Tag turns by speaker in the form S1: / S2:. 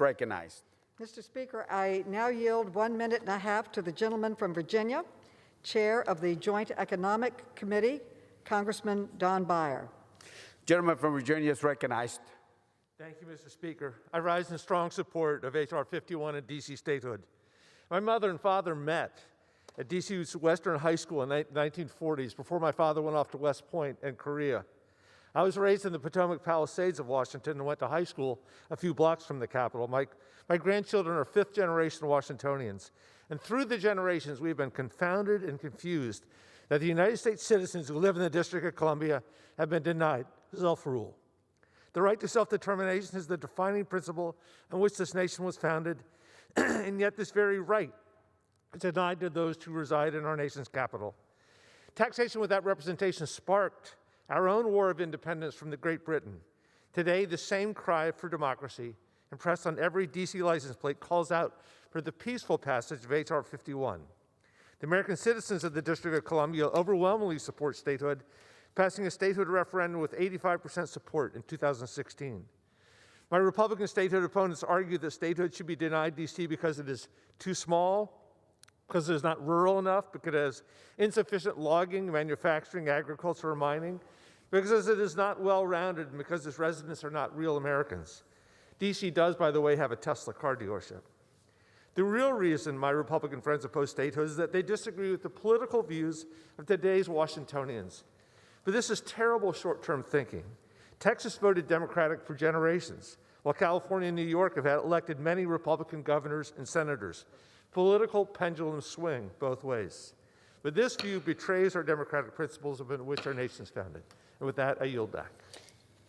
S1: recognized.
S2: Mr. Speaker, I now yield 1.5 minutes to the gentleman from Virginia, Chair of the Joint Economic Committee, Congressman Don Beyer.
S1: Gentleman from Virginia is recognized.
S3: Thank you, Mr. Speaker. I rise in strong support of H.R. 51 and DC Statehood. My mother and father met at DC's Western High School in the 1940s before my father went off to West Point and Korea. I was raised in the Potomac Palisades of Washington and went to high school a few blocks from the Capitol. My grandchildren are fifth-generation Washingtonians, and through the generations, we've been confounded and confused that the United States citizens who live in the District of Columbia have been denied self-rule. The right to self-determination is the defining principle on which this nation was founded, and yet this very right is denied to those who reside in our nation's capital. Taxation without representation sparked our own war of independence from Great Britain. Today, the same cry for democracy, impressed on every DC license plate, calls out for the peaceful passage of H.R. 51. The American citizens of the District of Columbia overwhelmingly support statehood, passing a statehood referendum with 85% support in 2016. My Republican statehood opponents argue that statehood should be denied DC because it is too small, because it is not rural enough, because it has insufficient logging, manufacturing, agriculture, or mining, because it is not well-rounded, and because its residents are not real Americans. DC does, by the way, have a Tesla car dealership. The real reason my Republican friends oppose statehood is that they disagree with the political views of today's Washingtonians. But this is terrible short-term thinking. Texas voted Democratic for generations, while California and New York have elected many Republican governors and senators. Political pendulums swing both ways. But this view betrays our democratic principles upon which our nation is founded. And with that, I yield back.